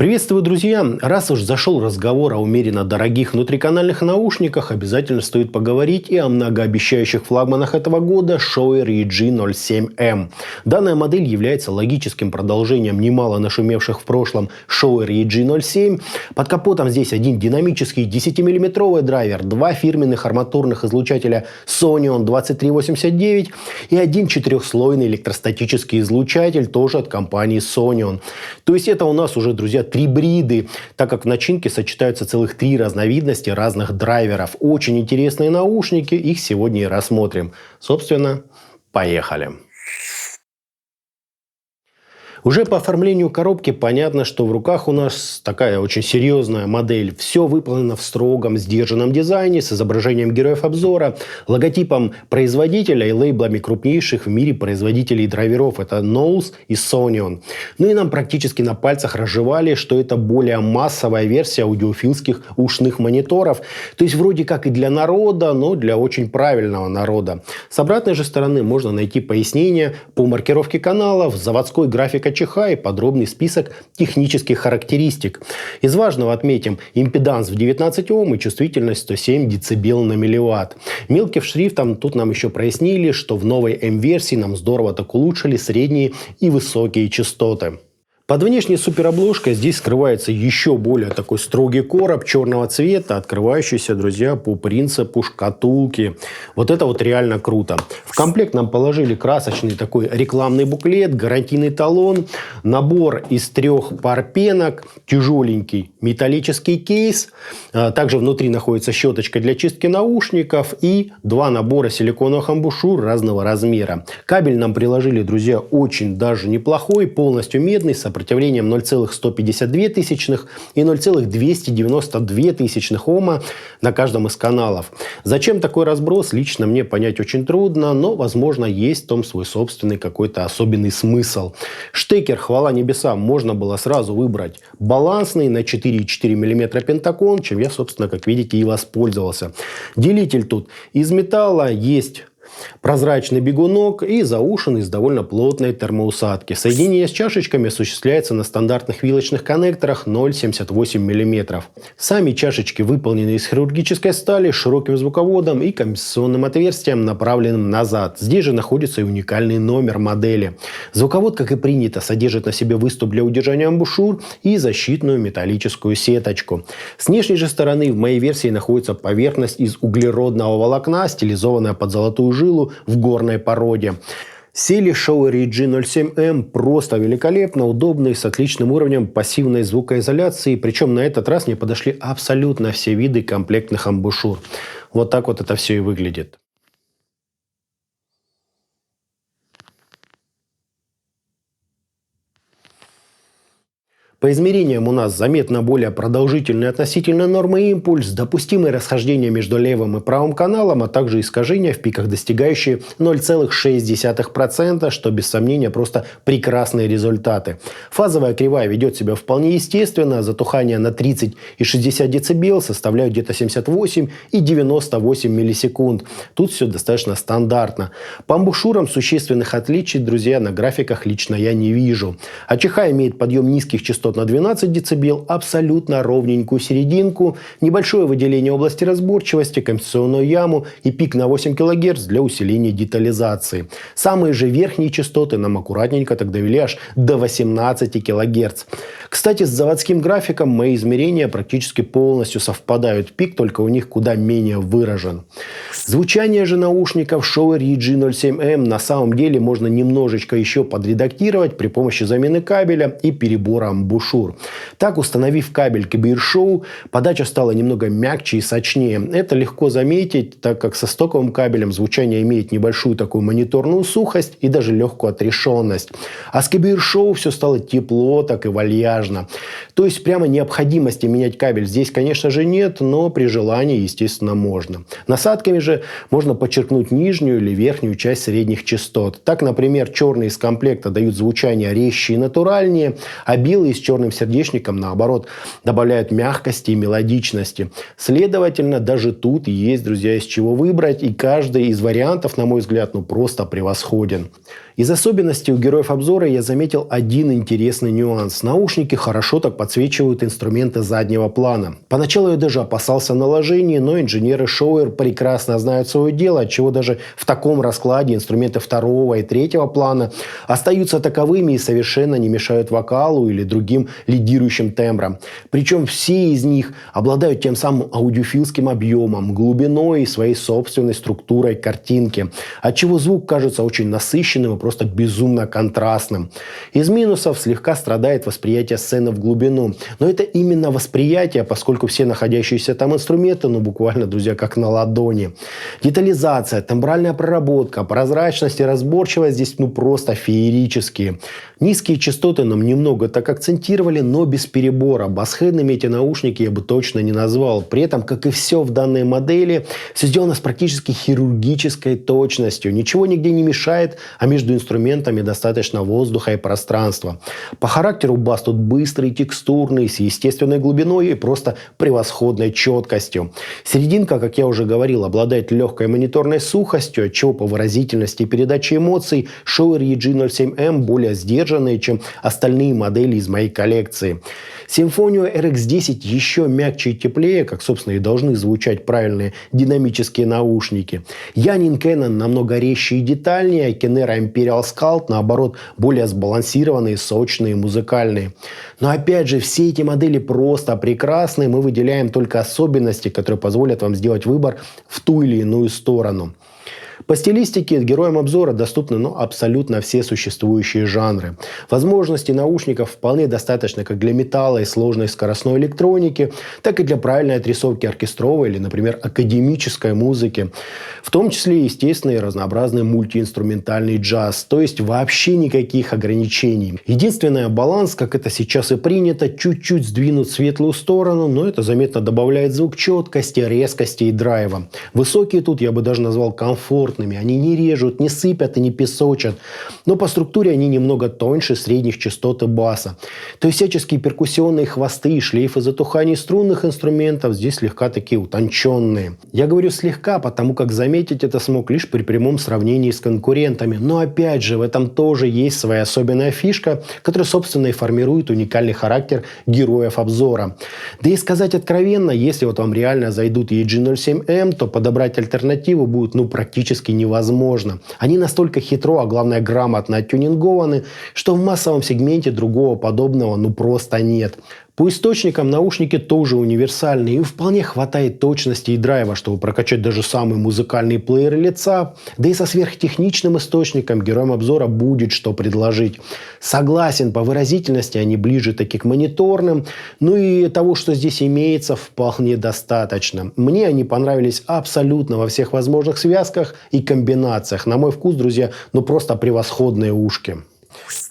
Приветствую, друзья! Раз уж зашел разговор о умеренно дорогих внутриканальных наушниках, обязательно стоит поговорить и о многообещающих флагманах этого года Shure EG07M. Данная модель является логическим продолжением немало нашумевших в прошлом Shure EG07. Под капотом здесь один динамический 10-мм драйвер, два фирменных арматурных излучателя Sonion 2389 и один четырехслойный электростатический излучатель, тоже от компании Sonion. То есть это у нас уже, друзья, три бриды, так как в начинке сочетаются целых три разновидности разных драйверов. Очень интересные наушники, их сегодня и рассмотрим. Собственно, поехали. Уже по оформлению коробки понятно, что в руках у нас такая очень серьезная модель. Все выполнено в строгом, сдержанном дизайне с изображением героев обзора, логотипом производителя и лейблами крупнейших в мире производителей драйверов. Это Knowles и Sonion. Ну и нам практически на пальцах разжевали, что это более массовая версия аудиофилских ушных мониторов. То есть вроде как и для народа, но для очень правильного народа. С обратной же стороны можно найти пояснение по маркировке каналов, заводской график ЧХ и подробный список технических характеристик. Из важного отметим импеданс в 19 Ом и чувствительность 107 дБ на милливатт. Мелким шрифтом тут нам еще прояснили, что в новой М-версии нам здорово так улучшили средние и высокие частоты. Под внешней суперобложкой здесь скрывается еще более такой строгий короб черного цвета, открывающийся, друзья, по принципу шкатулки. Вот это вот реально круто. В комплект нам положили красочный такой рекламный буклет, гарантийный талон, набор из 3 пар пенок, тяжеленький металлический кейс. Также внутри находится щеточка для чистки наушников и 2 набора силиконовых амбушюр разного размера. Кабель нам приложили, друзья, очень даже неплохой, полностью медный, с сопротивлением 0,152 и 0,292 Ома на каждом из каналов. Зачем такой разброс, лично мне понять очень трудно, но, возможно, есть в том свой собственный какой-то особенный смысл. Штекер, хвала небесам, можно было сразу выбрать балансный на 4,4 мм пентакон, чем я, собственно, как видите, и воспользовался. Делитель тут из металла, есть прозрачный бегунок и заушен из довольно плотной термоусадки. Соединение с чашечками осуществляется на стандартных вилочных коннекторах 0,78 мм. Сами чашечки выполнены из хирургической стали с широким звуководом и компенсационным отверстием, направленным назад. Здесь же находится и уникальный номер модели. Звуковод, как и принято, содержит на себе выступ для удержания амбушюр и защитную металлическую сеточку. С внешней же стороны в моей версии находится поверхность из углеродного волокна, стилизованная под золотую жилу в горной породе. Сели Shure EG07M просто великолепно, удобные, с отличным уровнем пассивной звукоизоляции. Причем на этот раз мне подошли абсолютно все виды комплектных амбушюр. Вот так вот это все и выглядит. По измерениям у нас заметно более продолжительный относительно нормы импульс, допустимые расхождения между левым и правым каналом, а также искажения в пиках, достигающие 0,6%, что без сомнения просто прекрасные результаты. Фазовая кривая ведет себя вполне естественно, затухание на 30 и 60 дБ составляют где-то 78 и 98 миллисекунд. Тут все достаточно стандартно. По амбушюрам существенных отличий, друзья, на графиках лично я не вижу. АЧХ имеет подъем низких частот на 12 дБ, абсолютно ровненькую серединку, небольшое выделение области разборчивости, компенсационную яму и пик на 8 кГц для усиления детализации. Самые же верхние частоты нам аккуратненько так довели аж до 18 кГц. Кстати, с заводским графиком мои измерения практически полностью совпадают. Пик только у них куда менее выражен. Звучание же наушников Shure EG07M на самом деле можно немножечко еще подредактировать при помощи замены кабеля и перебора амбушюр. Так, установив кабель к Bearshow, подача стала немного мягче и сочнее. Это легко заметить, так как со стоковым кабелем звучание имеет небольшую такую мониторную сухость и даже легкую отрешенность. А с Bearshow все стало тепло, так и вальяжно. То есть прямо необходимости менять кабель здесь, конечно же, нет, но при желании, естественно, можно. Насадками же можно подчеркнуть нижнюю или верхнюю часть средних частот. Так, например, черные из комплекта дают звучание резче и натуральнее, а белые с черным сердечником, наоборот, добавляют мягкости и мелодичности. Следовательно, даже тут есть, друзья, из чего выбрать, и каждый из вариантов, на мой взгляд, просто превосходен. Из особенностей у героев обзора я заметил один интересный нюанс. Наушники хорошо так подсвечивают инструменты заднего плана. Поначалу я даже опасался наложений, но инженеры Shure прекрасно знают свое дело, отчего даже в таком раскладе инструменты второго и третьего плана остаются таковыми и совершенно не мешают вокалу или другим лидирующим тембрам. Причем все из них обладают тем самым аудиофильским объемом, глубиной и своей собственной структурой картинки, отчего звук кажется очень насыщенным и просто безумно контрастным. Из минусов слегка страдает восприятие сцены в глубину. Но это именно восприятие, поскольку все находящиеся там инструменты, буквально, друзья, как на ладони. Детализация, тембральная проработка, прозрачность и разборчивость здесь просто феерические. Низкие частоты нам немного так акцентировали, но без перебора. Басхедными эти наушники я бы точно не назвал. При этом, как и все в данной модели, все сделано с практически хирургической точностью. Ничего нигде не мешает, а между инструментами достаточно воздуха и пространства. По характеру бас тут быстрый, текстурный, с естественной глубиной и просто превосходной четкостью. Серединка, как я уже говорил, обладает легкой мониторной сухостью, отчего по выразительности и передаче эмоций Shure EG07M более сдержанные, чем остальные модели из моей коллекции. Симфонию RX10 еще мягче и теплее, как, собственно, и должны звучать правильные динамические наушники. Янин Canon намного резче и детальнее, а Kenera Imperial Sculpt, наоборот, более сбалансированные, сочные, музыкальные. Но опять же, все эти модели просто прекрасны, мы выделяем только особенности, которые позволят вам сделать выбор в ту или иную сторону. По стилистике героям обзора доступны абсолютно все существующие жанры. Возможностей наушников вполне достаточно как для металла и сложной скоростной электроники, так и для правильной отрисовки оркестровой или, например, академической музыки. В том числе, естественно, и разнообразный мультиинструментальный джаз, то есть вообще никаких ограничений. Единственный баланс, как это сейчас и принято, чуть-чуть сдвинут в светлую сторону, но это заметно добавляет звук четкости, резкости и драйва. Высокие тут я бы даже назвал комфортными. Они не режут, не сыпят и не песочат. Но по структуре они немного тоньше средних частот и баса. То есть всяческие перкуссионные хвосты и шлейфы затуханий струнных инструментов здесь слегка такие утонченные. Я говорю слегка, потому как заметить это смог лишь при прямом сравнении с конкурентами. Но опять же, в этом тоже есть своя особенная фишка, которая, собственно, и формирует уникальный характер героев обзора. Да и сказать откровенно, если вам реально зайдут EG07M, то подобрать альтернативу будет практически невозможно. Они настолько хитро, а главное грамотно оттюнингованы, что в массовом сегменте другого подобного просто нет. По источникам наушники тоже универсальные, и вполне хватает точности и драйва, чтобы прокачать даже самый музыкальный плеер лица. Да и со сверхтехничным источником героям обзора будет что предложить. Согласен, по выразительности они ближе таки к мониторным, и того, что здесь имеется, вполне достаточно. Мне они понравились абсолютно во всех возможных связках и комбинациях. На мой вкус, друзья, просто превосходные ушки.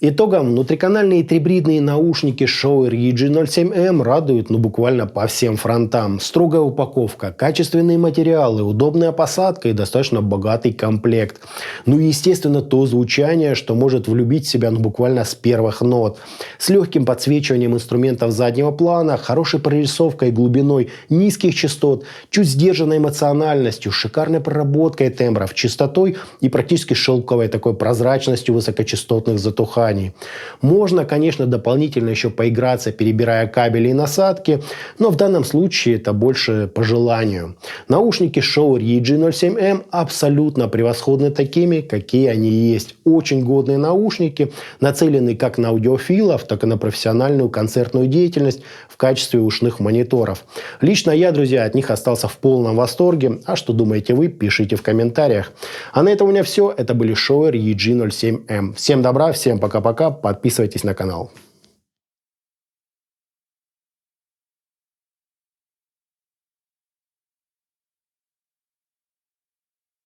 Итогом, внутриканальные трибридные наушники Shure EG07M радуют буквально по всем фронтам. Строгая упаковка, качественные материалы, удобная посадка и достаточно богатый комплект. И, естественно, то звучание, что может влюбить себя буквально с первых нот. С легким подсвечиванием инструментов заднего плана, хорошей прорисовкой и глубиной низких частот, чуть сдержанной эмоциональностью, шикарной проработкой тембров, чистотой и практически шелковой такой прозрачностью высокочастотных затуханий. Можно, конечно, дополнительно еще поиграться, перебирая кабели и насадки, но в данном случае это больше по желанию. Наушники Shure EG07M абсолютно превосходны такими, какие они есть. Очень годные наушники, нацеленные как на аудиофилов, так и на профессиональную концертную деятельность в качестве ушных мониторов. Лично я, друзья, от них остался в полном восторге. А что думаете вы, пишите в комментариях. А на этом у меня все. Это были Shure EG07M. Всем добра, всем пока-пока. Подписывайтесь на канал.